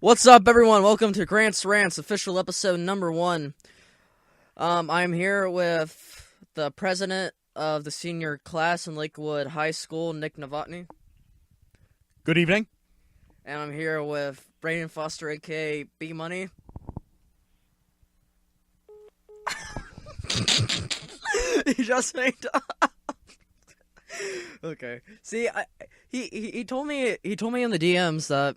What's up, everyone? Welcome to RANTS, official episode number 1. I'm here with the president of the senior class in Lakewood High School, Nick Novotny. Good evening. And I'm here with Brandon Foster, a.k.a. B-Money. He just made up. Okay. See, he told me in the DMs that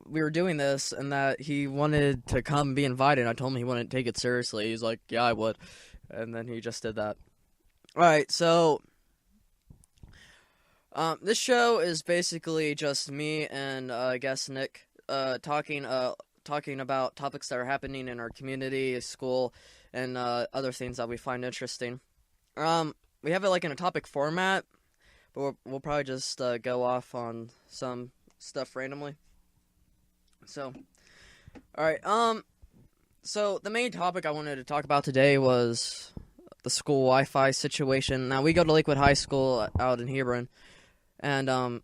we were doing this and that he wanted to come and be invited. I told him he wouldn't take it seriously. He's like, yeah, I would. And then he just did that. Alright, so this show is basically just me and I guess Nick talking about topics that are happening in our community, school, and other things that we find interesting. We have it like in a topic format, but we'll probably just go off on some stuff randomly. So, alright, so the main topic I wanted to talk about today was the school Wi-Fi situation. Now, we go to Lakewood High School out in Hebron, and our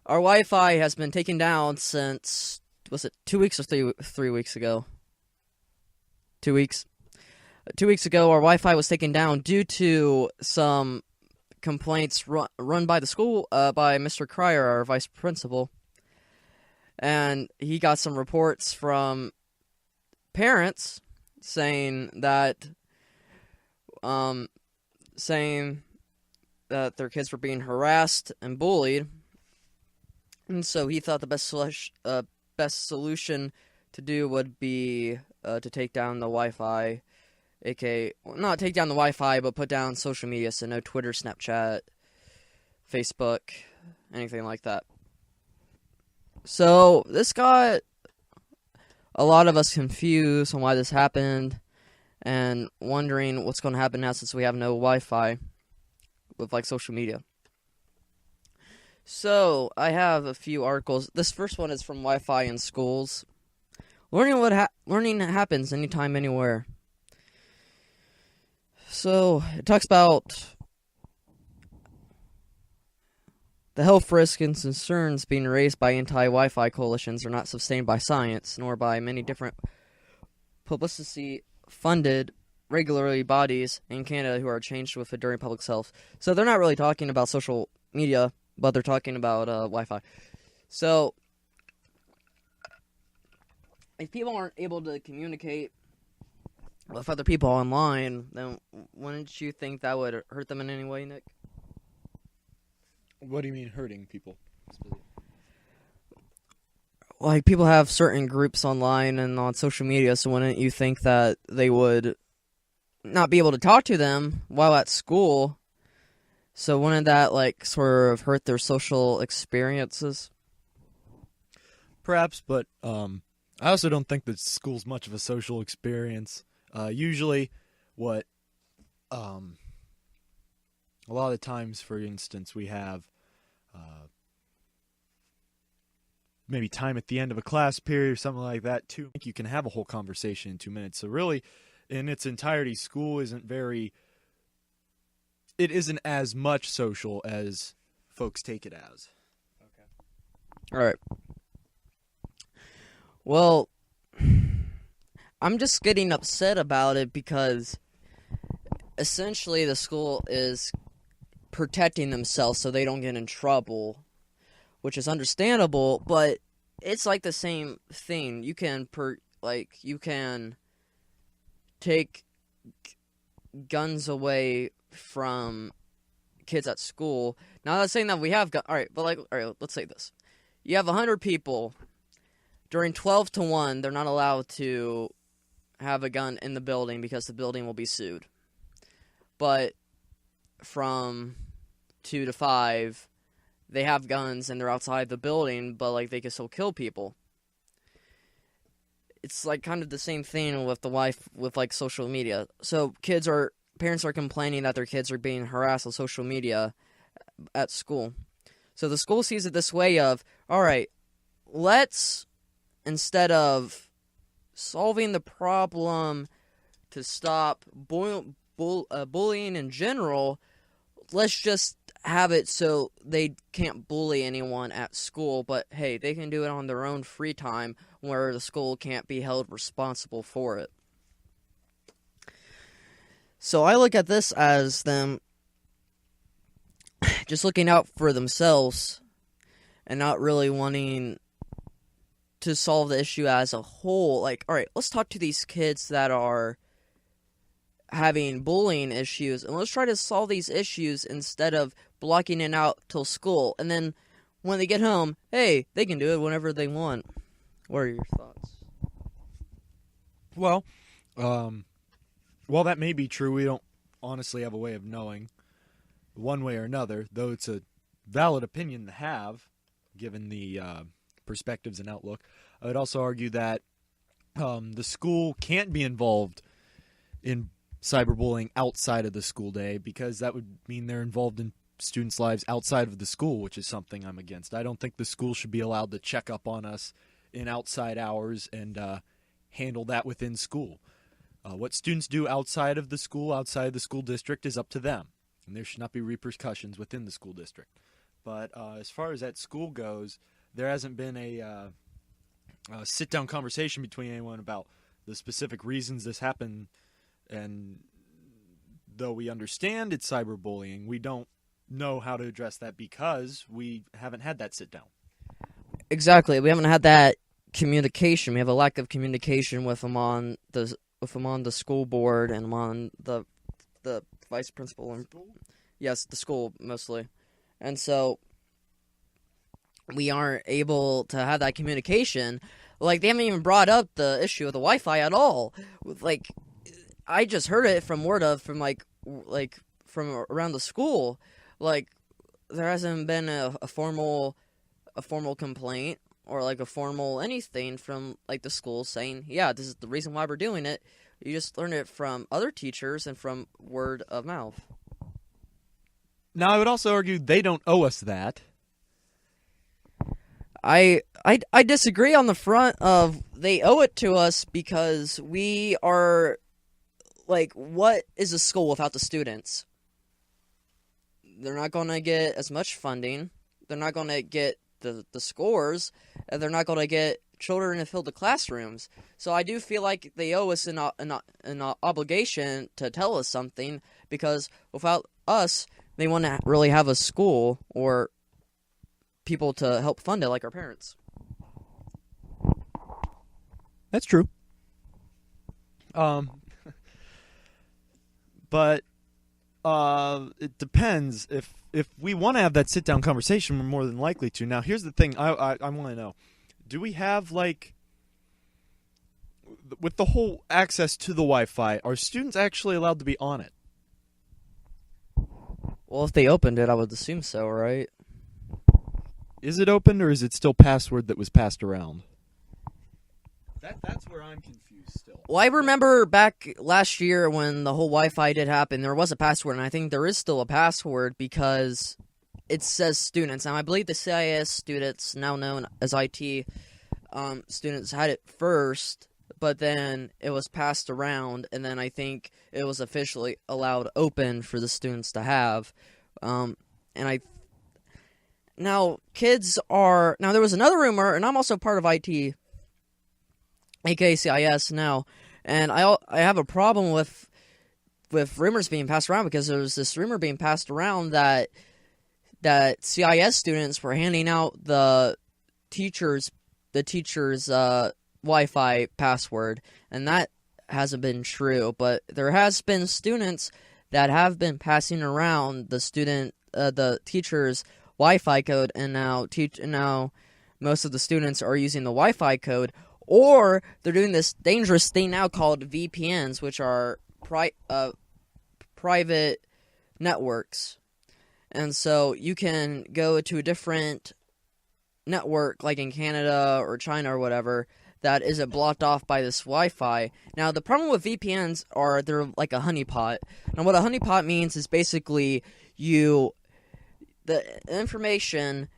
Wi-Fi has been taken down since, was it 2 weeks or 3 weeks ago? 2 weeks. 2 weeks ago, our Wi-Fi was taken down due to some complaints run by the school, by Mr. Cryer, our vice principal. And he got some reports from parents saying that their kids were being harassed and bullied. And so he thought the best solution to do would be to take down the Wi-Fi, not take down the Wi-Fi, but put down social media, so no Twitter, Snapchat, Facebook, anything like that. So this got a lot of us confused on why this happened, and wondering what's going to happen now since we have no Wi-Fi with like social media. So I have a few articles. This first one is from Wi-Fi in Schools. Learning happens anytime, anywhere. So it talks about the health risks and concerns being raised by anti-Wi-Fi coalitions are not sustained by science, nor by many different publicity-funded regularly bodies in Canada who are changed with enduring public health. So they're not really talking about social media, but they're talking about Wi-Fi. So if people aren't able to communicate with other people online, then wouldn't you think that would hurt them in any way, Nick? What do you mean hurting people? Like, people have certain groups online and on social media, so wouldn't you think that they would not be able to talk to them while at school? So wouldn't that, like, sort of hurt their social experiences? Perhaps, but I also don't think that school's much of a social experience. Usually, what a lot of the times, for instance, we have maybe time at the end of a class period or something like that. Too, you can have a whole conversation in 2 minutes. So really, in its entirety, school isn't as much social as folks take it as. Okay. All right. Well, I'm just getting upset about it because essentially the school is protecting themselves so they don't get in trouble, which is understandable, but it's like the same thing. You can take guns away from kids at school. Now, I'm not saying that we have guns. All right, let's say this. You have 100 people. During 12 to 1, they're not allowed to have a gun in the building because the building will be sued. But from 2 to 5, they have guns and they're outside the building, but like they can still kill people. It's like kind of the same thing with like social media. So parents are complaining that their kids are being harassed on social media at school. So the school sees it this way of, all right, let's, instead of solving the problem to stop bullying in general, let's just have it so they can't bully anyone at school, but hey, they can do it on their own free time where the school can't be held responsible for it. So I look at this as them just looking out for themselves and not really wanting to solve the issue as a whole. Like, all right, let's talk to these kids that are having bullying issues, and let's try to solve these issues instead of blocking it out till school. And then when they get home, hey, they can do it whenever they want. What are your thoughts? Well, while that may be true, we don't honestly have a way of knowing one way or another, though it's a valid opinion to have, given the perspectives and outlook. I would also argue that the school can't be involved in cyberbullying outside of the school day, because that would mean they're involved in students' lives outside of the school, which is something I'm against. I don't think the school should be allowed to check up on us in outside hours and handle that within school. What students do outside of the school district, is up to them, and there should not be repercussions within the school district. But as far as at school goes, there hasn't been a sit-down conversation between anyone about the specific reasons this happened, and though we understand it's cyberbullying, we don't know how to address that because we haven't had that sit-down. Exactly. We haven't had that communication. We have a lack of communication with them on the school board and on the vice principal. And, yes, the school mostly. And so we aren't able to have that communication. Like, they haven't even brought up the issue of the Wi-Fi at all. Like, I just heard it from from around the school. Like, there hasn't been a formal complaint or like a formal anything from like the school saying, yeah, this is the reason why we're doing it. You just learn it from other teachers and from word of mouth. Now, I would also argue they don't owe us that. I disagree on the front of they owe it to us, because we are, like, what is a school without the students? They're not going to get as much funding. They're not going to get the scores, and they're not going to get children to fill the classrooms. So I do feel like they owe us an obligation to tell us something, because without us, they want to really have a school or people to help fund it, like our parents. That's true. But it depends. If we want to have that sit-down conversation, we're more than likely to. Now, here's the thing I want to know. Do we have, like, with the whole access to the Wi-Fi, are students actually allowed to be on it? Well, if they opened it, I would assume so, right? Is it open, or is it still password that was passed around? That's where I'm confused still. Well, I remember back last year when the whole Wi-Fi did happen, there was a password, and I think there is still a password because it says students. And I believe the CIS students, now known as IT students, had it first, but then it was passed around, and then I think it was officially allowed open for the students to have. Now, there was another rumor, and I'm also part of IT, aka CIS now, and I have a problem with rumors being passed around, because there's this rumor being passed around that CIS students were handing out the teacher's Wi-Fi password, and that hasn't been true, but there has been students that have been passing around the teacher's Wi-Fi code, and now most of the students are using the Wi-Fi code, or they're doing this dangerous thing now called VPNs, which are private networks. And so you can go to a different network, like in Canada or China or whatever, that isn't blocked off by this Wi-Fi. Now, the problem with VPNs are they're like a honeypot. Now, what a honeypot means is basically your information,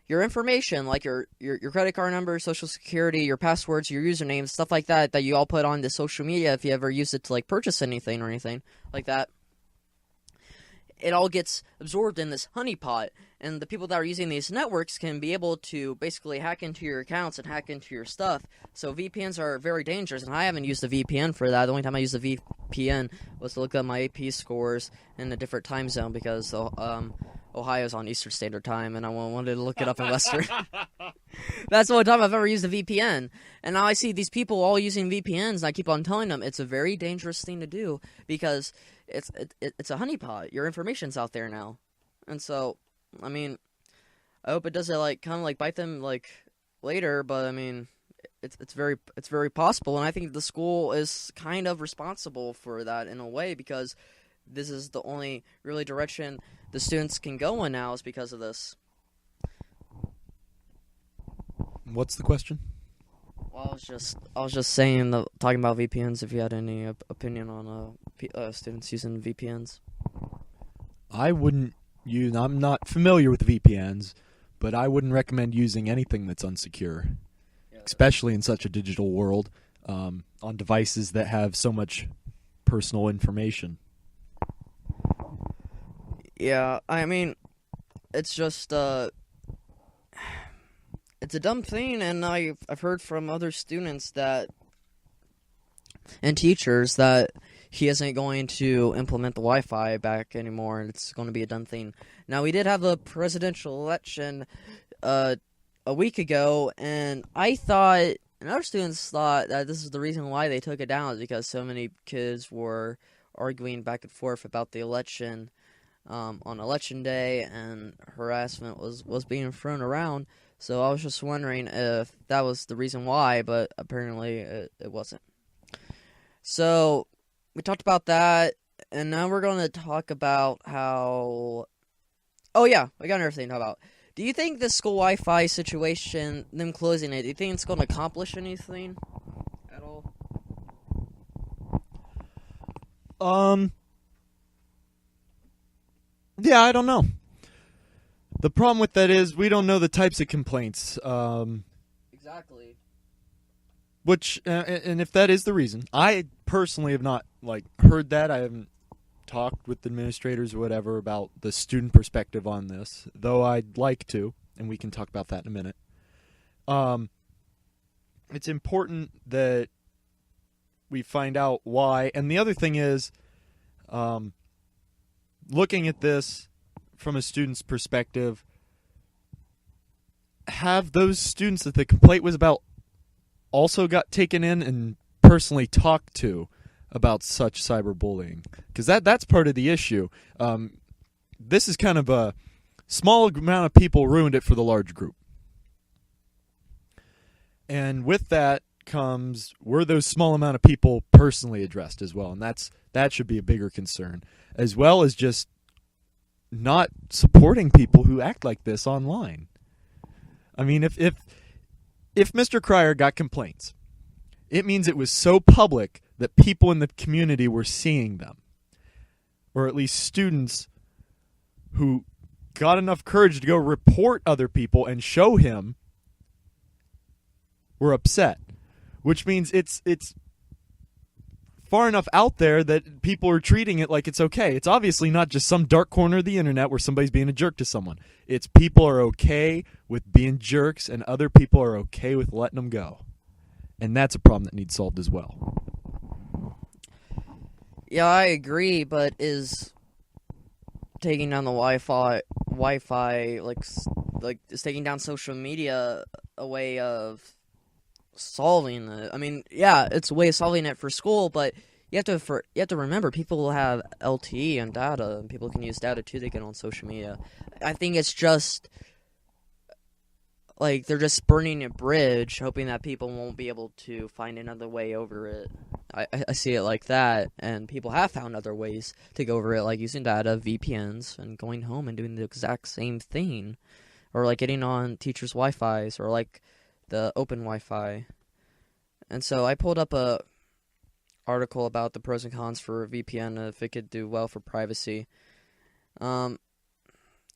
like your credit card number, social security, your passwords, your usernames, stuff like that you all put on the social media if you ever use it to like purchase anything or anything like that. it all gets absorbed in this honeypot, and the people that are using these networks can be able to basically hack into your accounts and hack into your stuff. So VPNs are very dangerous, and I haven't used a VPN for that. The only time I used a VPN was to look up my AP scores in a different time zone because Ohio's on Eastern Standard Time, and I wanted to look it up in Western. That's the only time I've ever used a VPN. And now I see these people all using VPNs, and I keep on telling them it's a very dangerous thing to do because it's a honeypot. Your information's out there now. And so, I mean, I hope it doesn't kind of bite them later, but I mean, it's very possible, and I think the school is kind of responsible for that in a way because this is the only really direction the students can go in now is because of this. What's the question? Well, I was just saying, talking about VPNs. If you had any opinion on students using VPNs, I wouldn't use. I'm not familiar with VPNs, but I wouldn't recommend using anything that's unsecure, especially in such a digital world, on devices that have so much personal information. Yeah, I mean, it's just it's a dumb thing, and I've heard from other students and teachers that he isn't going to implement the Wi-Fi back anymore, and it's going to be a dumb thing. Now, we did have a presidential election a week ago, and I thought, and other students thought that this is the reason why they took it down, is because so many kids were arguing back and forth about the election on election day, and harassment was being thrown around. So I was just wondering if that was the reason why, but apparently it wasn't. So we talked about that, and now we're going to talk about how... Oh yeah, I got another thing to talk about. Do you think the school Wi-Fi situation, them closing it, do you think it's going to accomplish anything at all? Yeah, I don't know. The problem with that is we don't know the types of complaints. Exactly. Which, and if that is the reason, I personally have not heard that. I haven't talked with administrators or whatever about the student perspective on this, though I'd like to, and we can talk about that in a minute. It's important that we find out why. And the other thing is, looking at this from a student's perspective, have those students that the complaint was about also got taken in and personally talked to about such cyberbullying? Because that's part of the issue. This is kind of a small amount of people ruined it for the large group. And with that comes, were those small amount of people personally addressed as well? And that should be a bigger concern, as well as just not supporting people who act like this online. I mean, if Mr. Cryer got complaints, it means it was so public that people in the community were seeing them, or at least students who got enough courage to go report other people and show him were upset, which means it's far enough out there that people are treating it like it's okay. It's obviously not just some dark corner of the internet where somebody's being a jerk to someone. It's people are okay with being jerks, and other people are okay with letting them go. And that's a problem that needs solved as well. Yeah, I agree, but is taking down the Wi-Fi is taking down social media a way of solving it? I mean, yeah, it's a way of solving it for school, but you have to remember people have LTE and data, and people can use data too to get on social media. I think it's just they're just burning a bridge, hoping that people won't be able to find another way over it. I see it like that, and people have found other ways to go over it, like using data, VPNs, and going home and doing the exact same thing, or getting on teachers' Wi-Fi's, or the open Wi-Fi. And so I pulled up a article about the pros and cons for VPN, if it could do well for privacy. Yeah,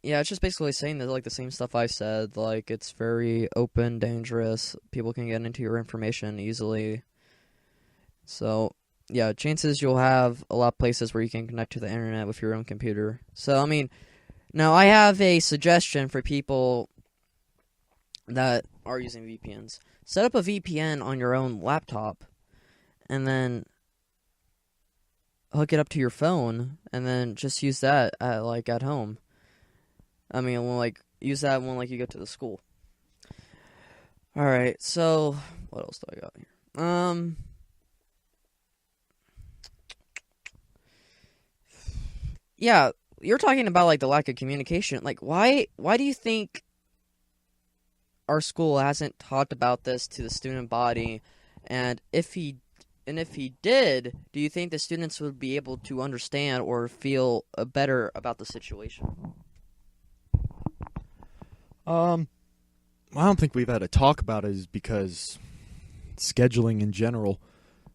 it's just basically saying that the same stuff I said, it's very open, dangerous, people can get into your information easily. So yeah, chances you'll have a lot of places where you can connect to the internet with your own computer. So, I mean, now I have a suggestion for people that are using VPNs. Set up a VPN on your own laptop, and then hook it up to your phone, and then just use that at home. I mean, use that when you go to the school. All right, so what else do I got here? Yeah, you're talking about the lack of communication. Why do you think our school hasn't talked about this to the student body? And if he did, do you think the students would be able to understand or feel better about the situation? I don't think we've had a talk about it, is because scheduling in general.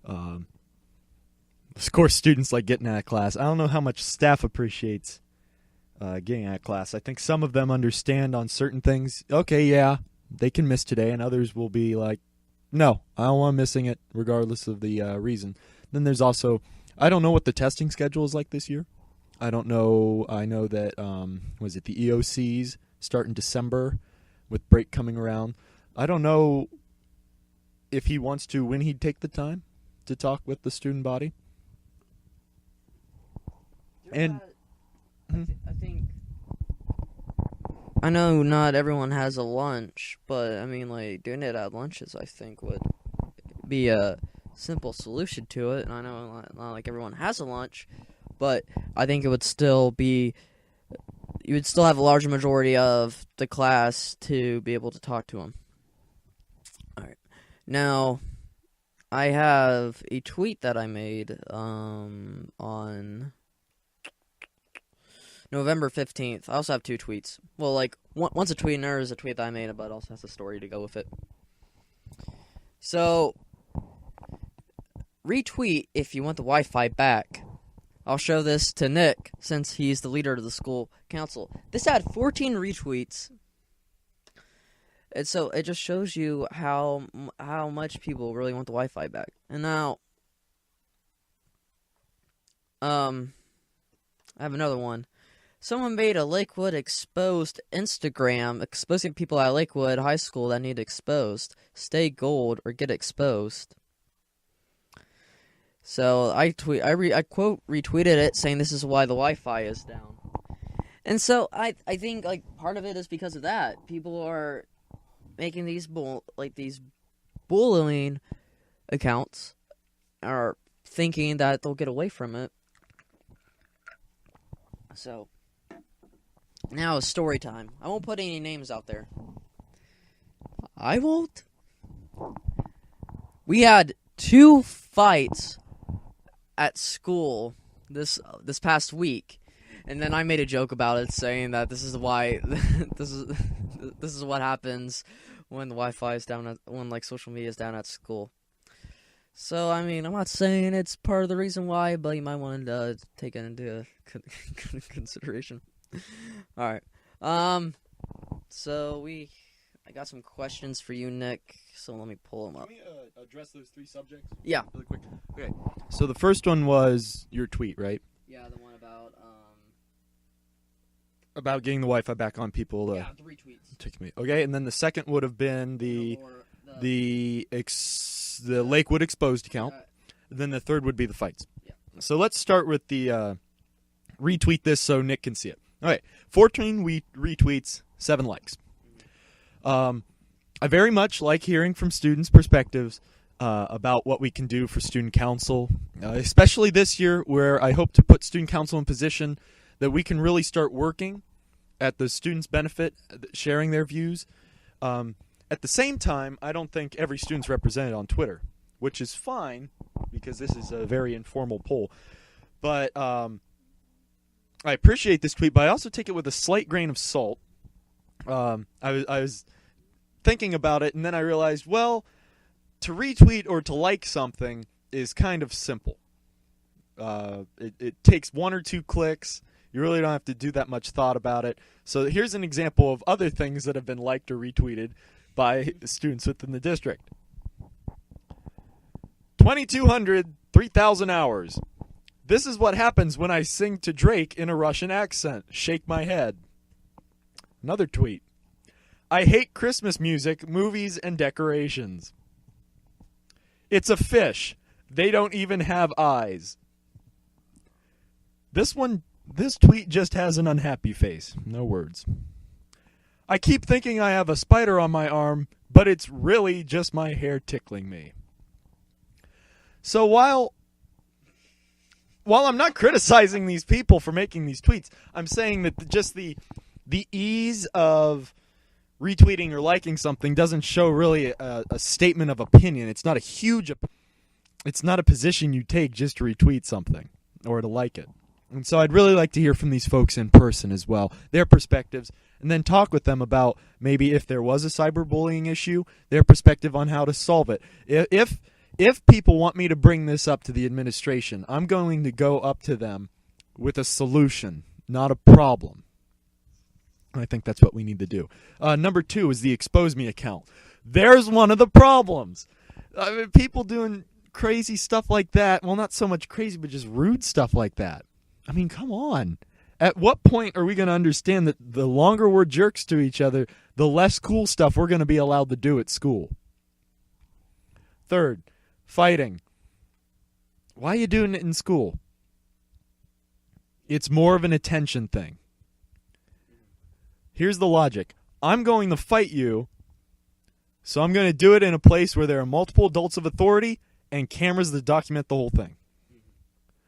Of course, students like getting out of class. I don't know how much staff appreciates getting out of class. I think some of them understand on certain things. Okay, yeah, they can miss today, and others will be like, no, I don't want missing it, regardless of the reason. Then there's also, I don't know what the testing schedule is like this year. I don't know. I know that was it the EOCs start in December, with break coming around. I don't know if he wants to, when he'd take the time to talk with the student body. And I think, I know not everyone has a lunch, but I mean, doing it at lunches, I think would be a simple solution to it. And I know not everyone has a lunch, but I think it would still be, you would still have a large majority of the class to be able to talk to them. All right. Now, I have a tweet that I made on November 15th. I also have 2 tweets. Well, one's a tweet and there's a tweet that I made, but it also has a story to go with it. So, retweet if you want the Wi-Fi back. I'll show this to Nick, since he's the leader of the school council. This had 14 retweets. And so it just shows you how much people really want the Wi-Fi back. And now, I have another one. Someone made a Lakewood exposed Instagram exposing people at Lakewood High School that need exposed. Stay gold or get exposed. So I quote retweeted it, saying this is why the Wi-Fi is down. And so I think part of it is because of that. People are making these bullying accounts, are thinking that they'll get away from it. So now it's story time. I won't put any names out there. I won't. We had 2 fights at school this past week, and then I made a joke about it, saying that this is why this is what happens when the Wi-Fi is down when social media is down at school. So I mean, I'm not saying it's part of the reason why, but you might want to take it into consideration. All right. So I got some questions for you, Nick. So let me pull them up. Can we address those 3 subjects? Yeah. Really quick. Okay. So the first one was your tweet, right? Yeah, the one about getting the Wi-Fi back on people. 3 tweets. Okay, and then the second would have been the Lakewood exposed account. Then the third would be the fights. Yeah. So let's start with the retweet this so Nick can see it. All right, 14 retweets, 7 likes. I very much like hearing from students' perspectives about what we can do for student council, especially this year where I hope to put student council in position that we can really start working at the students' benefit, sharing their views. At the same time, I don't think every student's represented on Twitter, which is fine because this is a very informal poll. But I appreciate this tweet, but I also take it with a slight grain of salt. I was thinking about it, and then I realized, well, to retweet or to like something is kind of simple. It takes 1 or 2 clicks. You really don't have to do that much thought about it. So here's an example of other things that have been liked or retweeted by students within the district. 2,200 3,000 hours. This is what happens when I sing to Drake in a Russian accent. Shake my head. Another tweet. I hate Christmas music, movies, and decorations. It's a fish. They don't even have eyes. This tweet just has an unhappy face. No words. I keep thinking I have a spider on my arm, but it's really just my hair tickling me. So while I'm not criticizing these people for making these tweets, I'm saying that just the ease of retweeting or liking something doesn't show really a statement of opinion. It's not a position you take just to retweet something or to like it. And so I'd really like to hear from these folks in person as well, their perspectives, and then talk with them about maybe if there was a cyberbullying issue, their perspective on how to solve it. If people want me to bring this up to the administration, I'm going to go up to them with a solution, not a problem. I think that's what we need to do. Number 2 is the Expose Me account. There's one of the problems. People doing crazy stuff like that. Well, not so much crazy, but just rude stuff like that. I mean, come on. At what point are we going to understand that the longer we're jerks to each other, the less cool stuff we're going to be allowed to do at school? Third, fighting. Why are you doing it in school? It's more of an attention thing. Here's the logic. I'm going to fight you, so I'm going to do it in a place where there are multiple adults of authority and cameras that document the whole thing.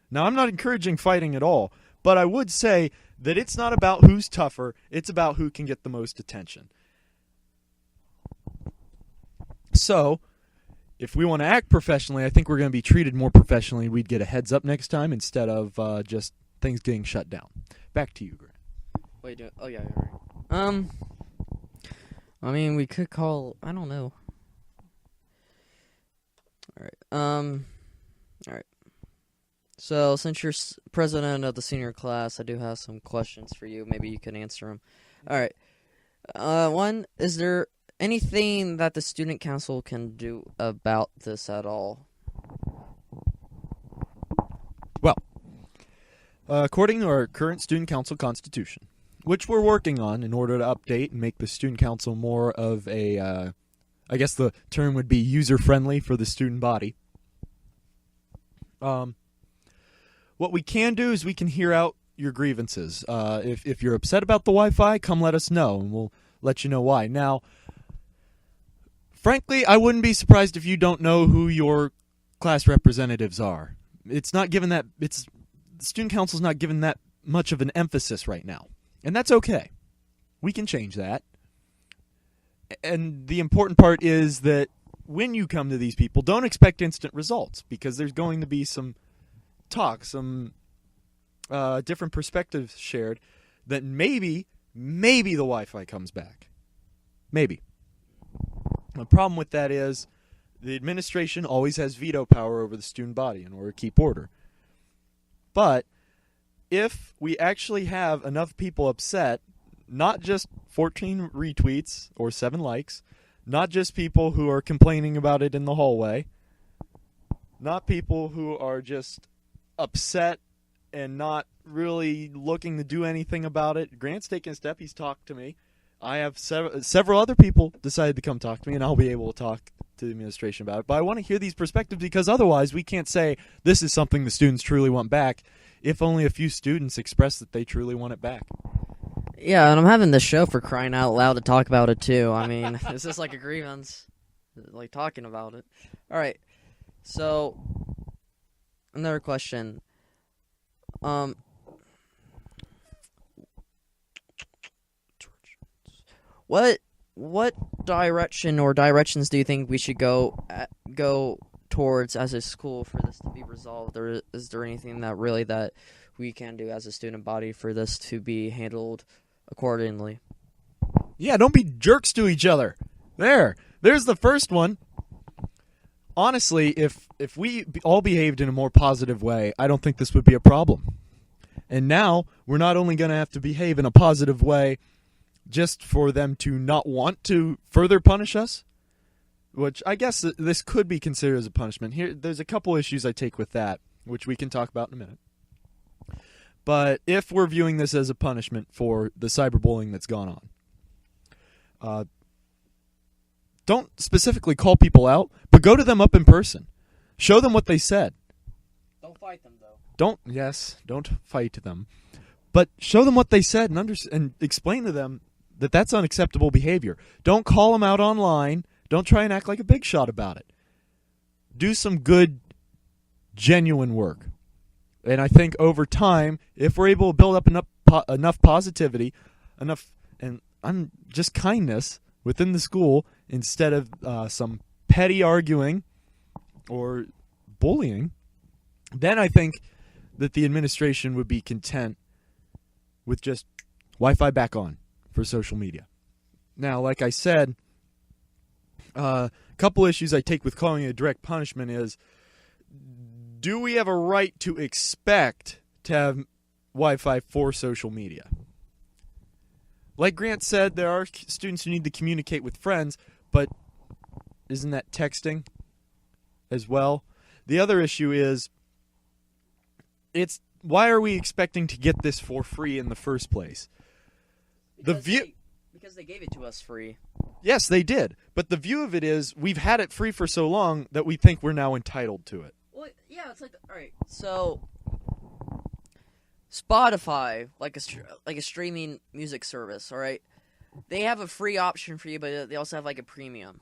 Now, I'm not encouraging fighting at all, but I would say that it's not about who's tougher. It's about who can get the most attention. So, if we want to act professionally, I think we're going to be treated more professionally. We'd get a heads up next time instead of just things getting shut down. Back to you, Grant. Wait, oh yeah, right. I mean, we could call. I don't know. All right. All right. So, since you're president of the senior class, I do have some questions for you. Maybe you can answer them. All right. One, is there anything that the student council can do about this at all? Well, according to our current student council constitution, which we're working on in order to update and make the student council more of a, I guess the term would be user-friendly for the student body. What we can do is we can hear out your grievances. If you're upset about the Wi-Fi, come let us know, and we'll let you know why. Now, frankly, I wouldn't be surprised if you don't know who your class representatives are. It's not given that the student council's not given that much of an emphasis right now, and that's okay. We can change that. And the important part is that when you come to these people, don't expect instant results, because there's going to be some talk, some different perspectives shared, that maybe the Wi-Fi comes back. Maybe. The problem with that is the administration always has veto power over the student body in order to keep order. But if we actually have enough people upset, not just 14 retweets or 7 likes, not just people who are complaining about it in the hallway, not people who are just upset and not really looking to do anything about it. Grant's taken a step. He's talked to me. I have several other people decided to come talk to me, and I'll be able to talk to the administration about it. But I want to hear these perspectives, because otherwise we can't say this is something the students truly want back if only a few students express that they truly want it back. Yeah, and I'm having this show, for crying out loud, to talk about it too. I mean, this is like a grievance, like talking about it. All right, so another question. What direction or directions do you think we should go towards as a school for this to be resolved, or is there anything that we can do as a student body for this to be handled accordingly? Yeah, don't be jerks to each other. There's the first one. Honestly, if we all behaved in a more positive way, I don't think this would be a problem. And now we're not only going to have to behave in a positive way just for them to not want to further punish us, which I guess this could be considered as a punishment. There's a couple issues I take with that, which we can talk about in a minute. But if we're viewing this as a punishment for the cyberbullying that's gone on, don't specifically call people out, but go to them up in person. Show them what they said. Don't fight them, though. Don't fight them. But show them what they said and explain to them that that's unacceptable behavior. Don't call them out online. Don't try and act like a big shot about it. Do some good, genuine work. And I think over time, if we're able to build up enough positivity, just kindness within the school, instead of some petty arguing or bullying, then I think that the administration would be content with just Wi-Fi back on for social media. Now, like I said, a couple issues I take with calling it a direct punishment is, do we have a right to expect to have Wi-Fi for social media? Like Grant said, there are students who need to communicate with friends, but isn't that texting as well? The other issue is, why are we expecting to get this for free in the first place? Because they gave it to us free. Yes, they did. But the view of it is, we've had it free for so long that we think we're now entitled to it. Well, yeah, it's like, all right, so Spotify, like a streaming music service, all right, they have a free option for you, but they also have like a premium.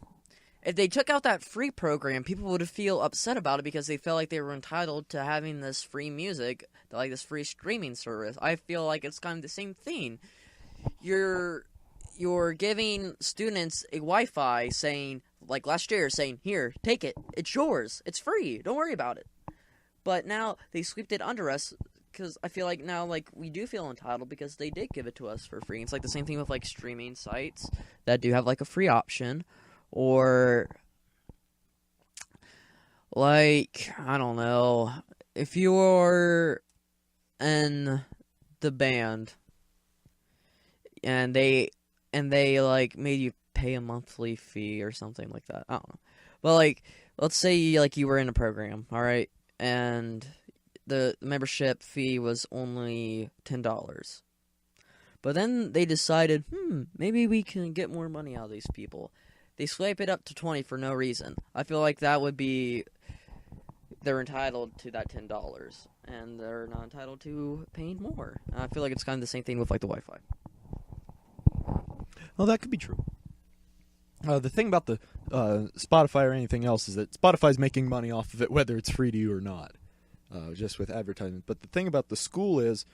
If they took out that free program, people would feel upset about it because they felt like they were entitled to having this free music, like this free streaming service. I feel like it's kind of the same thing. You're giving students a Wi-Fi, saying, like last year, saying, here, take it. It's yours. It's free. Don't worry about it. But now they swept it under us, because I feel like now, like, we do feel entitled because they did give it to us for free. It's like the same thing with, like, streaming sites that do have, like, a free option. Or, like, I don't know, if you're in the band and they like made you pay a monthly fee or something like that. I don't know. But like, let's say like you were in a program, all right, and the membership fee was only $10. But then they decided, maybe we can get more money out of these people. They swipe it up to 20 for no reason. I feel like that would be, they're entitled to that $10, and they're not entitled to paying more. And I feel like it's kind of the same thing with like the Wi-Fi. Well, that could be true. The thing about the Spotify or anything else is that Spotify's making money off of it, whether it's free to you or not, just with advertisement. But the thing about the school is,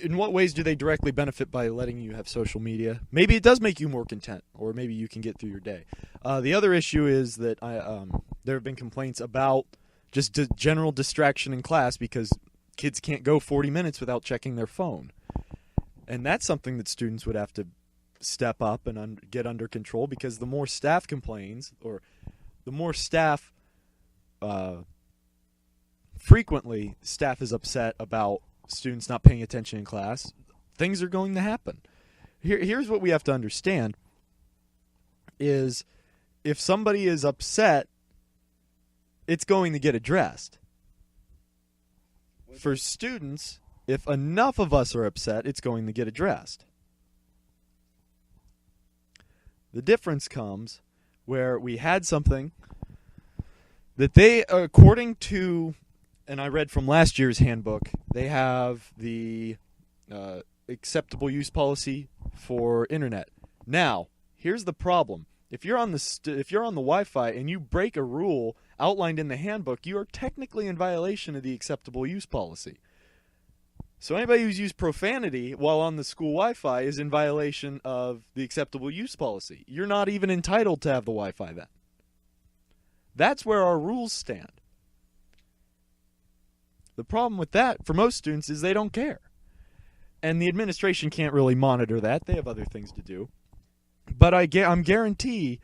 in what ways do they directly benefit by letting you have social media? Maybe it does make you more content, or maybe you can get through your day. The other issue is that there have been complaints about just general distraction in class because kids can't go 40 minutes without checking their phone. And that's something that students would have to step up and get under control, because the more staff complains, or the more staff frequently staff is upset about students not paying attention in class, things are going to happen. Here's what we have to understand is, if somebody is upset, it's going to get addressed. For students, if enough of us are upset, it's going to get addressed. The difference comes where we had something that they, according to, and I read from last year's handbook, they have the acceptable use policy for internet. Now, here's the problem. If you're on the Wi-Fi and you break a rule outlined in the handbook, you are technically in violation of the acceptable use policy. So anybody who's used profanity while on the school Wi-Fi is in violation of the acceptable use policy. You're not even entitled to have the Wi-Fi then. That's where our rules stand. The problem with that for most students is they don't care. And the administration can't really monitor that. They have other things to do. But I'm guarantee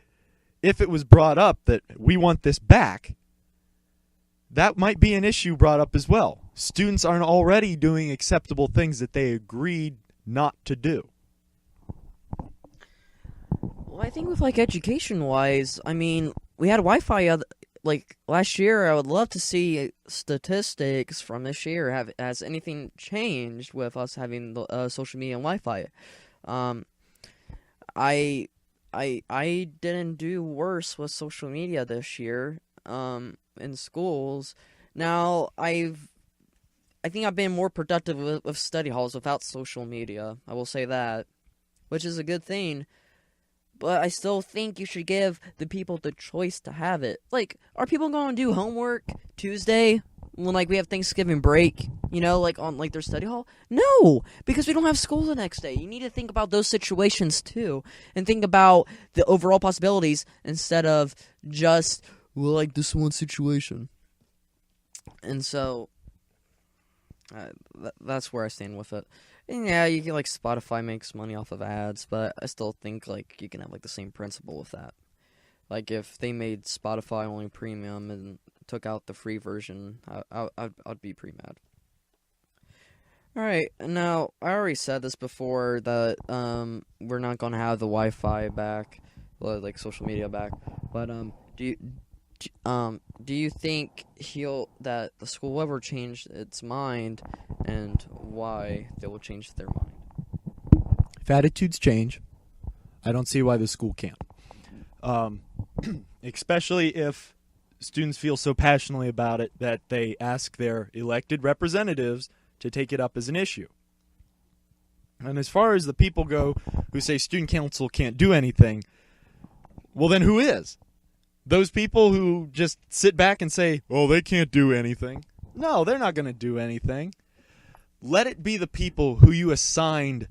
if it was brought up that we want this back, that might be an issue brought up as well. Students aren't already doing acceptable things that they agreed not to do. Well, I think with like education wise, I mean, we had Wi-Fi like last year. I would love to see statistics from this year. Has anything changed with us having the social media and Wi-Fi? Um, I I didn't do worse with social media this year. In schools. Now I think I've been more productive with study halls without social media. I will say that, which is a good thing. But I still think you should give the people the choice to have it. Like, are people going to do homework Tuesday when like we have Thanksgiving break? You know, like on like their study hall? No, because we don't have school the next day. You need to think about those situations too, and think about the overall possibilities instead of just well, like this one situation. And so that's where I stand with it. And yeah, you can like Spotify makes money off of ads, but I still think like you can have like the same principle with that. Like if they made Spotify only premium and took out the free version, I'd be pretty mad. All right, now I already said this before that we're not gonna have the Wi-Fi back, well, like social media back. But do you think that the school will ever change its mind, and why they will change their mind? If attitudes change, I don't see why the school can't. Especially if students feel so passionately about it that they ask their elected representatives to take it up as an issue. And as far as the people go who say student council can't do anything, well then who is? Those people who just sit back and say, oh, they can't do anything. No, they're not going to do anything. Let it be the people who you assigned,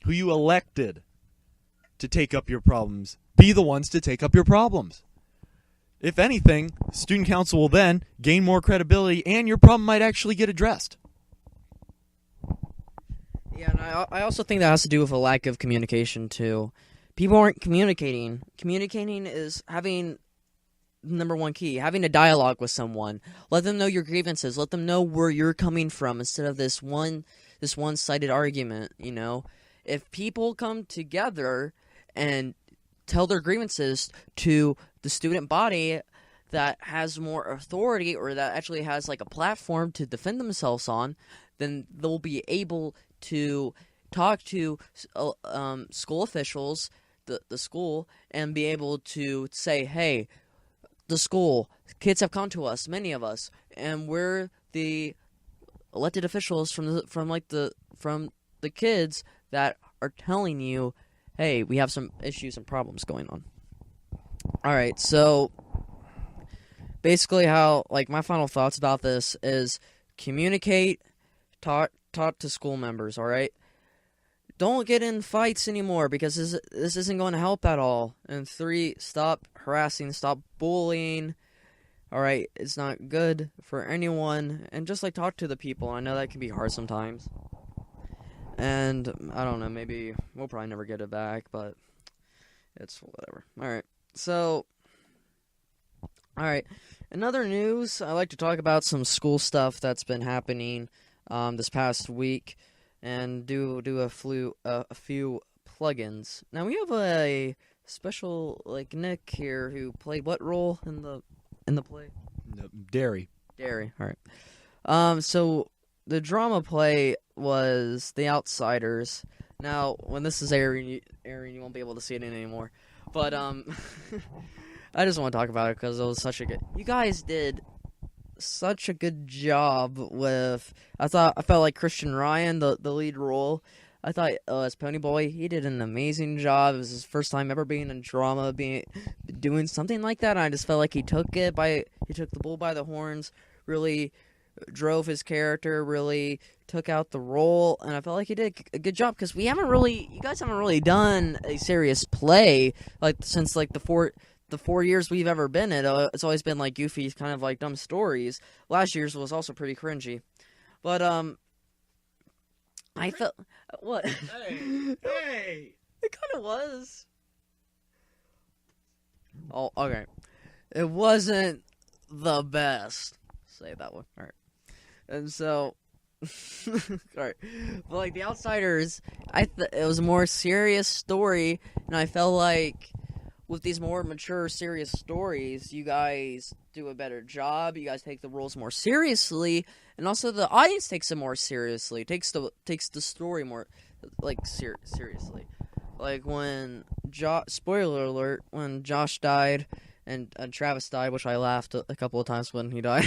who you elected to take up your problems. Be the ones to take up your problems. If anything, student council will then gain more credibility and your problem might actually get addressed. Yeah, and I also think that has to do with a lack of communication too. People aren't communicating. Communicating is having number one key, having a dialogue with someone. Let them know your grievances. Let them know where you're coming from instead of this one-sided argument, you know? If people come together and tell their grievances to the student body that has more authority or that actually has like a platform to defend themselves on, then they'll be able to talk to school officials, the school, and be able to say, hey, the school, kids have come to us, many of us, and we're the elected officials from the kids that are telling you, hey, we have some issues and problems going on. All right, so basically how, like, my final thoughts about this is communicate, talk to school members, all right? Don't get in fights anymore because this isn't going to help at all. And 3, stop harassing, stop bullying. All right, it's not good for anyone. And just like talk to the people. I know that can be hard sometimes. And I don't know, maybe we'll probably never get it back, but it's whatever. All right, so in other news, I like to talk about some school stuff that's been happening this past week. And do a few plugins. Now we have a special like Nick here who played what role in the play? Dairy. All right. So the drama play was The Outsiders. Now when this is airing, you won't be able to see it anymore. But I just want to talk about it because it was such a good. You guys did such a good job with. I felt like Christian Ryan, the lead role. I thought as Ponyboy, he did an amazing job. It was his first time ever being in drama, doing something like that. And I just felt like he took the bull by the horns, really drove his character, really took out the role, and I felt like he did a good job because you guys haven't really done a serious play like since like the 4 years we've ever been in. It's always been like goofy, kind of like dumb stories. Last year's was also pretty cringy, but I felt what? Hey! It kind of was. Oh, okay. It wasn't the best. Say it that way. All right. And so, Alright. But like The Outsiders, it was a more serious story, and I felt like with these more mature, serious stories, you guys do a better job. You guys take the rules more seriously, and also the audience takes it more seriously. Takes the story more like seriously. Like when spoiler alert, when Josh died and Travis died, which I laughed a couple of times when he died.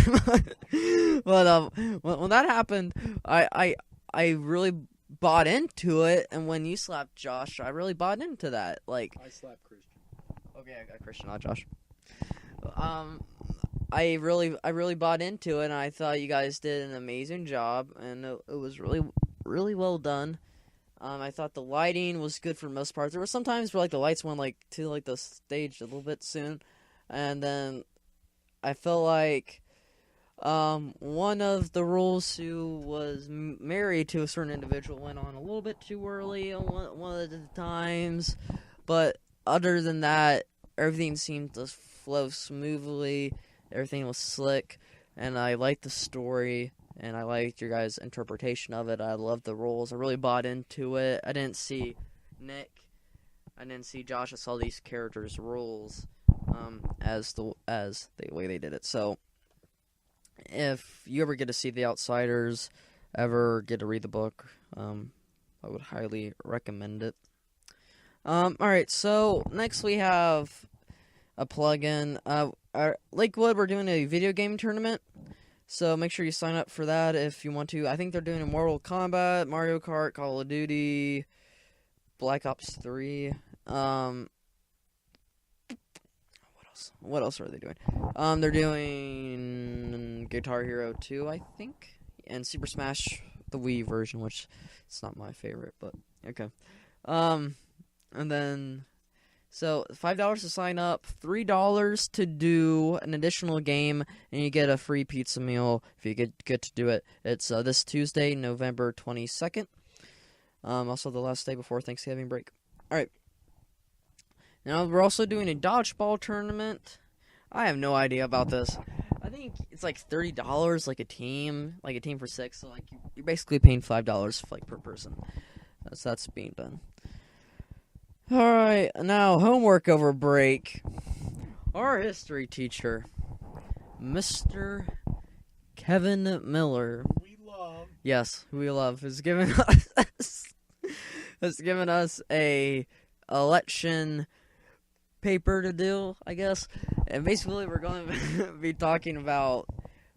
But when that happened, I really bought into it, and when you slapped Josh, I really bought into that. Like I slapped Christian. Okay, I got Christian, not Josh. I really bought into it, and I thought you guys did an amazing job, and it was really well done. I thought the lighting was good for most parts. There were some times where like the lights went like to like the stage a little bit soon, and then I felt like one of the rules who was married to a certain individual went on a little bit too early on one of the times, but other than that, everything seemed to flow smoothly. Everything was slick, and I liked the story. And I liked your guys' interpretation of it. I loved the roles. I really bought into it. I didn't see Nick. I didn't see Josh. I saw these characters' roles as the way they did it. So, if you ever get to see The Outsiders, ever get to read the book, I would highly recommend it. Alright, so next we have a plugin. Lakewood, we're doing a video game tournament. So make sure you sign up for that if you want to. I think they're doing a Mortal Kombat, Mario Kart, Call of Duty, Black Ops 3. What else are they doing? They're doing Guitar Hero 2, I think, and Super Smash, the Wii version, which it's not my favorite, but okay. And then so $5 to sign up, $3 to do an additional game, and you get a free pizza meal if you get to do it. It's this Tuesday, November 22nd. Also the last day before Thanksgiving break. All right. Now we're also doing a dodgeball tournament. I have no idea about this. I think it's like $30, like a team for 6. So like you're basically paying $5 like per person. That's being done. Alright, now homework over break. Our history teacher, Mr. Kevin Miller. Yes, who we love, has given us a election paper to do, I guess. And basically we're going to be talking about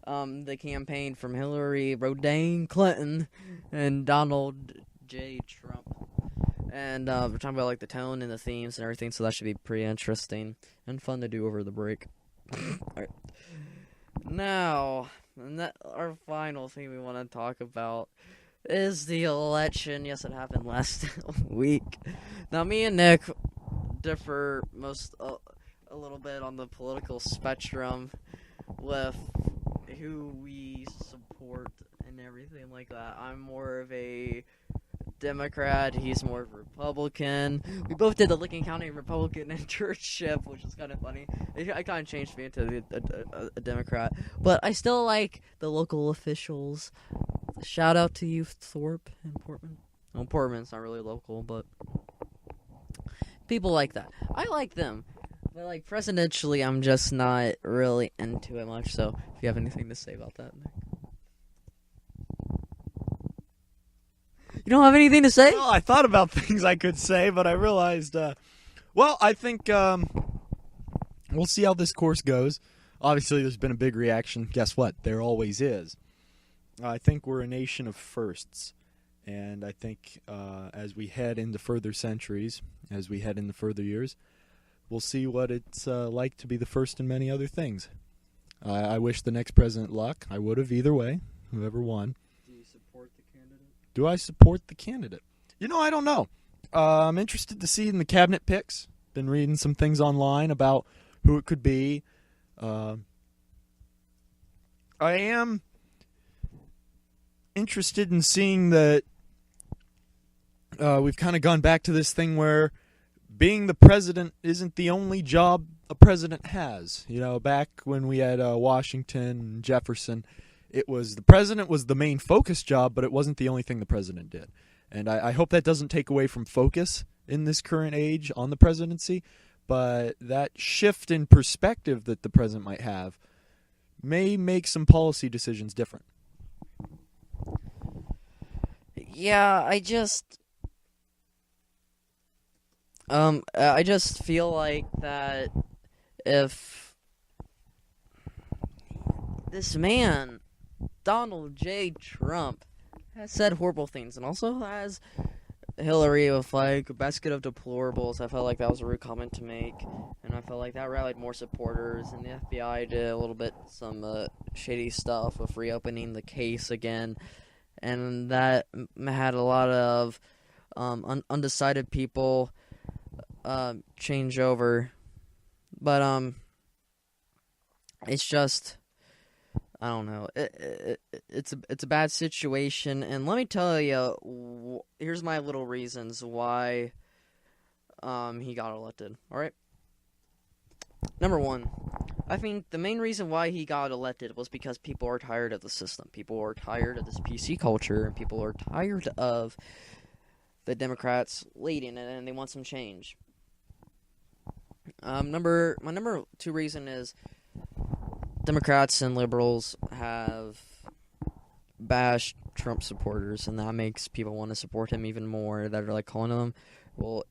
the campaign from Hillary Rodham Clinton and Donald J. Trump. And we're talking about like the tone and the themes and everything, so that should be pretty interesting and fun to do over the break. Alright. Now, our final thing we want to talk about is the election. Yes, it happened last week. Now, me and Nick differ a little bit on the political spectrum with who we support and everything like that. I'm more of a Democrat, he's more of a Republican. We both did the Licking County Republican internship, which is kind of funny. I kind of changed me into a Democrat, but I still like the local officials. Shout out to you, Thorpe and Portman. Well, Portman's not really local, but people like that. I like them, but like presidentially, I'm just not really into it much. So, if you have anything to say about that, Nick. You don't have anything to say? Well, I thought about things I could say, but I realized, I think we'll see how this course goes. Obviously, there's been a big reaction. Guess what? There always is. I think we're a nation of firsts, and I think as we head into further centuries, as we head into further years, we'll see what it's like to be the first in many other things. I wish the next president luck. I would have either way, whoever won. Do I support the candidate? I don't know. I'm interested to see in the cabinet picks. Been reading some things online about who it could be. I am interested in seeing that we've kind of gone back to this thing where being the president isn't the only job a president has. Back when we had Washington and Jefferson, the president was the main focus job, but it wasn't the only thing the president did. And I hope that doesn't take away from focus in this current age on the presidency, but that shift in perspective that the president might have may make some policy decisions different. Yeah, I just feel like that if this man, Donald J. Trump, has said horrible things and also has Hillary with like a basket of deplorables, I felt like that was a rude comment to make, and I felt like that rallied more supporters, and the FBI did a little bit some shady stuff with reopening the case again, and that had a lot of undecided people change over, but it's just, I don't know. It's a bad situation, and let me tell you. Here's my little reasons why he got elected. All right. Number one, I think the main reason why he got elected was because people are tired of the system. People are tired of this PC culture, and people are tired of the Democrats leading it, and they want some change. My number two reason is Democrats and liberals have bashed Trump supporters, and that makes people want to support him even more. That are like calling them, well,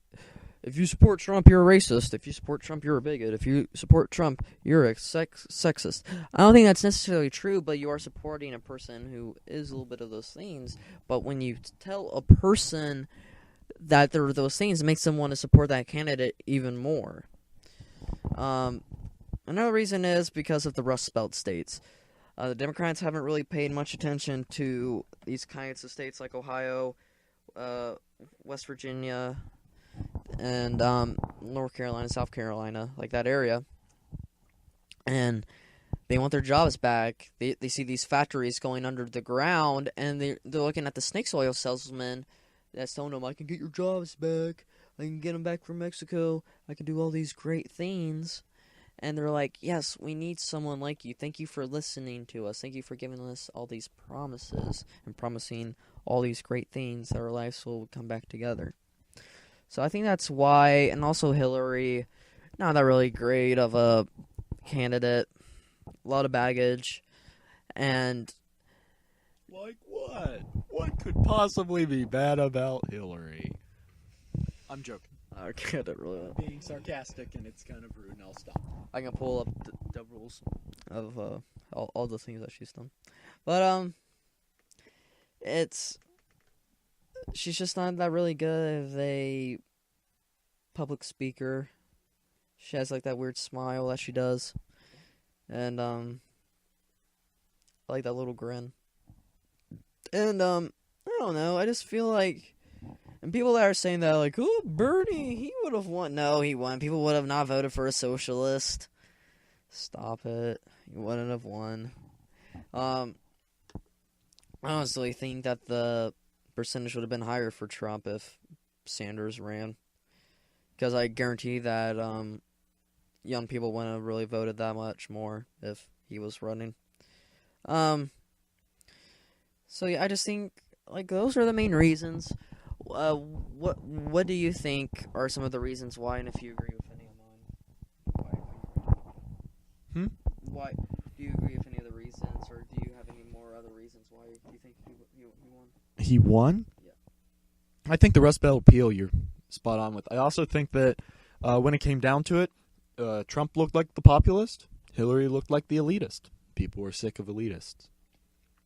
if you support Trump, you're a racist. If you support Trump, you're a bigot. If you support Trump, you're a sexist. I don't think that's necessarily true, but you are supporting a person who is a little bit of those things. But when you tell a person that they're those things, it makes them want to support that candidate even more. Another reason is because of the Rust Belt states. The Democrats haven't really paid much attention to these kinds of states like Ohio, West Virginia, and North Carolina, South Carolina, like that area. And they want their jobs back. They see these factories going under the ground, and they're looking at the snake oil salesman that's telling them, I can get your jobs back. I can get them back from Mexico. I can do all these great things. And they're like, yes, we need someone like you. Thank you for listening to us. Thank you for giving us all these promises and promising all these great things that our lives will come back together. So I think that's why, and also Hillary, not that really great of a candidate. A lot of baggage. And like what? What could possibly be bad about Hillary? I'm joking. Okay, I don't really. Being sarcastic, and it's kind of rude, and I'll stop. I can pull up the rules of all the things that she's done, but she's just not that really good of a public speaker. She has like that weird smile that she does, and I like that little grin. And I don't know. I just feel like. And people that are saying that, like, oh, Bernie, he would have won. No, he won. People would have not voted for a socialist. Stop it. He wouldn't have won. I honestly think that the percentage would have been higher for Trump if Sanders ran. Because I guarantee that young people wouldn't have really voted that much more if he was running. So, yeah, I just think, like, those are the main reasons. What do you think are some of the reasons why, and if you agree with any of mine? Why do you agree with any of the reasons, or do you have any more other reasons why you think he won? He won? Yeah. I think the Rust Belt appeal you're spot on with. I also think that when it came down to it, Trump looked like the populist, Hillary looked like the elitist. People were sick of elitists.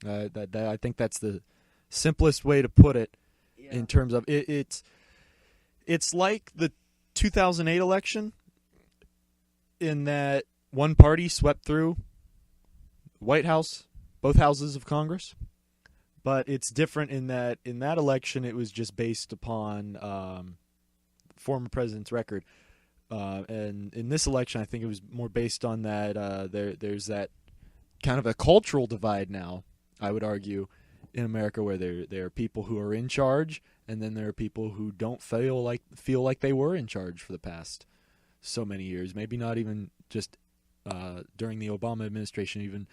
I think that's the simplest way to put it. Yeah. In terms of it's like the 2008 election in that one party swept through White House, both houses of Congress, but it's different in that election it was just based upon former president's record, and in this election I think it was more based on that there's that kind of a cultural divide now, I would argue, in America, where there are people who are in charge, and then there are people who don't feel like they were in charge for the past so many years. Maybe not even just during the Obama administration. Even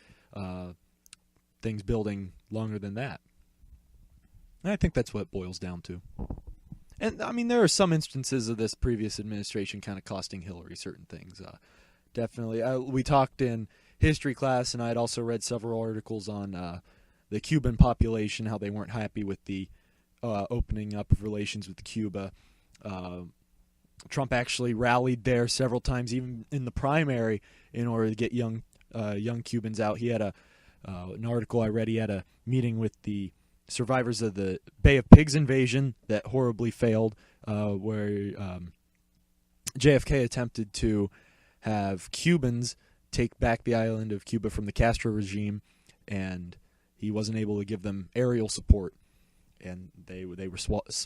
things building longer than that. And I think that's what it boils down to. And, I mean, there are some instances of this previous administration kind of costing Hillary certain things. Definitely. We talked in history class, and I had also read several articles on the Cuban population, how they weren't happy with the opening up of relations with Cuba. Trump actually rallied there several times, even in the primary, in order to get young Cubans out. He had an article I read. He had a meeting with the survivors of the Bay of Pigs invasion that horribly failed, where JFK attempted to have Cubans take back the island of Cuba from the Castro regime, and he wasn't able to give them aerial support, and they were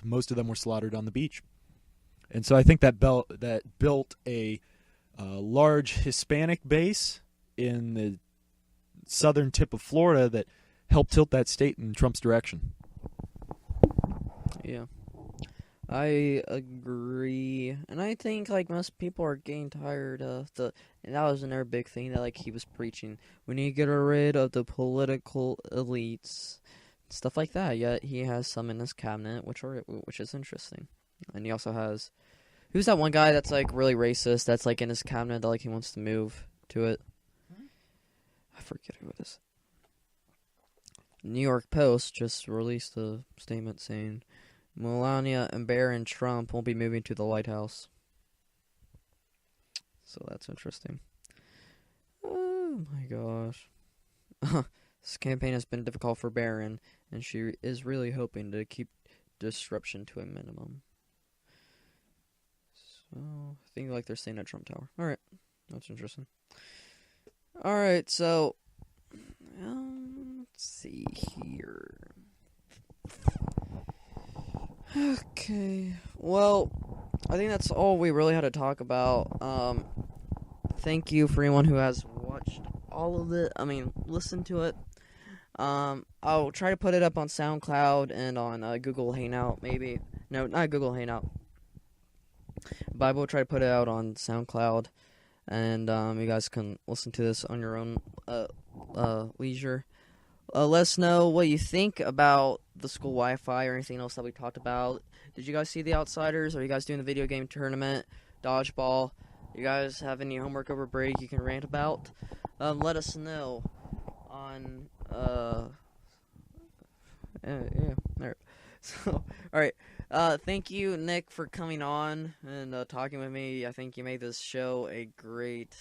most of them were slaughtered on the beach. And so I think that built a large Hispanic base in the southern tip of Florida that helped tilt that state in Trump's direction. Yeah, I agree, and I think like most people are getting tired of and that was another big thing that like he was preaching. We need to get rid of the political elites, stuff like that. Yet he has some in his cabinet, which is interesting, and he also has who's that one guy that's like really racist that's like in his cabinet that like he wants to move to it. I forget who it is. New York Post just released a statement saying Melania and Barron Trump won't be moving to the White House. So that's interesting. Oh my gosh. This campaign has been difficult for Barron, and she is really hoping to keep disruption to a minimum. So I think like they're staying at Trump Tower. Alright. That's interesting. Alright, so let's see here. Okay. Well, I think that's all we really had to talk about. Thank you for anyone who has watched all of it. I mean, listened to it. I'll try to put it up on SoundCloud and on Google Hangout, maybe. No, not Google Hangout. But I will try to put it out on SoundCloud. And you guys can listen to this on your own leisure. Let us know what you think about the school Wi-Fi or anything else that we talked about. Did you guys see The Outsiders? Are you guys doing the video game tournament? Dodgeball? You guys have any homework over break you can rant about? Let us know on yeah. Alright. So, alright. Thank you, Nick, for coming on and talking with me. I think you made this show a great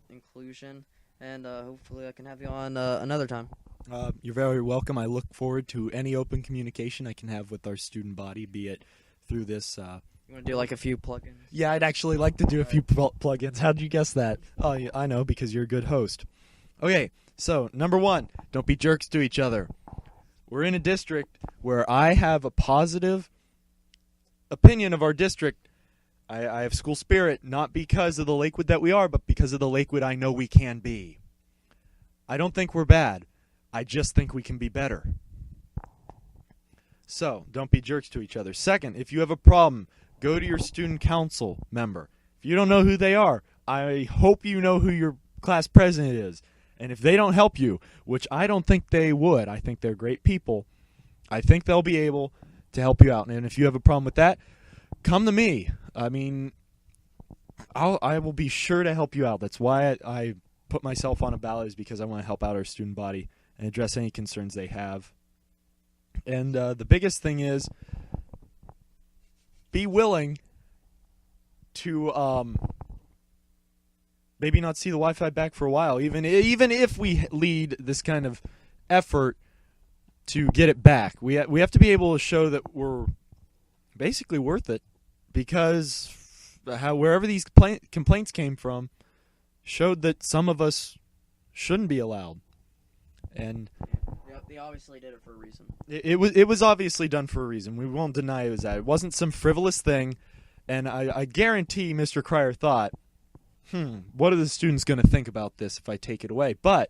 inclusion, and hopefully I can have you on another time. You're very welcome. I look forward to any open communication I can have with our student body, be it through this. You want to do like a few plugins? Yeah, I'd actually like to do a few plugins. How'd you guess that? Oh, yeah, I know, because you're a good host. Okay, so number one, don't be jerks to each other. We're in a district where I have a positive opinion of our district. I have school spirit, not because of the Lakewood that we are, but because of the Lakewood I know we can be. I don't think we're bad. I just think we can be better. So, don't be jerks to each other. Second, if you have a problem, go to your student council member. If you don't know who they are, I hope you know who your class president is. And if they don't help you, which I don't think they would, I think they're great people, I think they'll be able to help you out. And if you have a problem with that, come to me. I mean, I will be sure to help you out. That's why I put myself on a ballot, is because I want to help out our student body and address any concerns they have. And the biggest thing is be willing to maybe not see the Wi-Fi back for a while, even if we lead this kind of effort to get it back. We have to be able to show that we're basically worth it, because wherever these complaints came from showed that some of us shouldn't be allowed. And they obviously did it for a reason. It was obviously done for a reason. We won't deny it was that. It wasn't some frivolous thing. And I guarantee Mr. Cryer thought, what are the students going to think about this if I take it away? But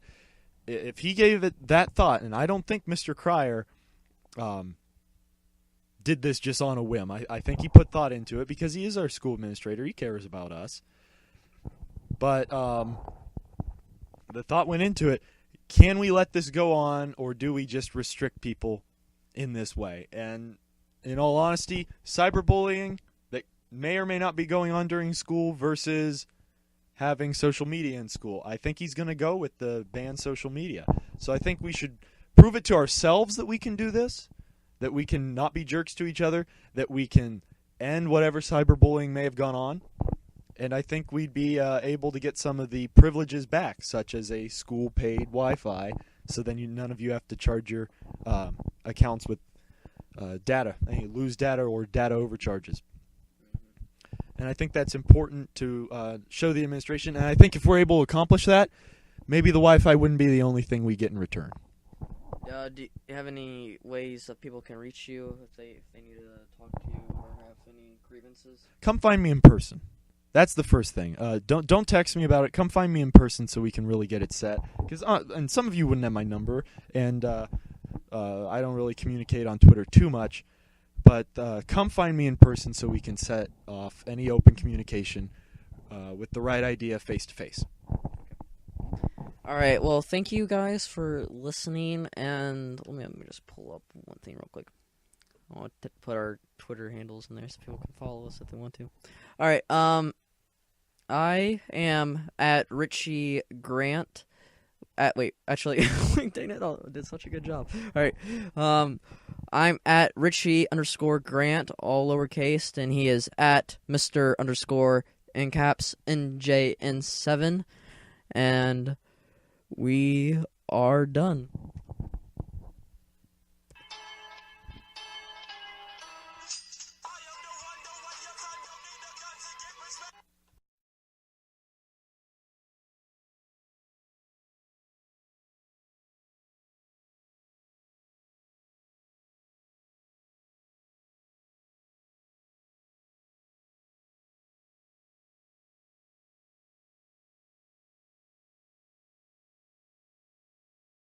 if he gave it that thought, and I don't think Mr. Cryer did this just on a whim. I think he put thought into it because he is our school administrator. He cares about us. But the thought went into it. can we let this go on, or do we just restrict people in this way? And in all honesty, cyberbullying that may or may not be going on during school versus having social media in school, I think he's going to go with the ban social media. So I think we should prove it to ourselves that we can do this, that we can not be jerks to each other, that we can end whatever cyberbullying may have gone on. And I think we'd be able to get some of the privileges back, such as a school-paid Wi-Fi, so then none of you have to charge your accounts with data. You lose data or data overcharges. And I think that's important to show the administration. And I think if we're able to accomplish that, maybe the Wi-Fi wouldn't be the only thing we get in return. Do you have any ways that people can reach you if they need to talk to you or have any grievances? Come find me in person. That's the first thing. Don't text me about it. Come find me in person so we can really get it set. And some of you wouldn't have my number, and I don't really communicate on Twitter too much. But come find me in person so we can set off any open communication with the right idea face to face. All right. Well, thank you guys for listening, and let me just pull up one thing real quick. I want to put our Twitter handles in there so people can follow us if they want to. All right. I am at Richie Grant. Actually, dang it! I did such a good job. All right. I'm at Richie_Grant, all lowercase, and he is at Mr. in caps NJN7, and we are done.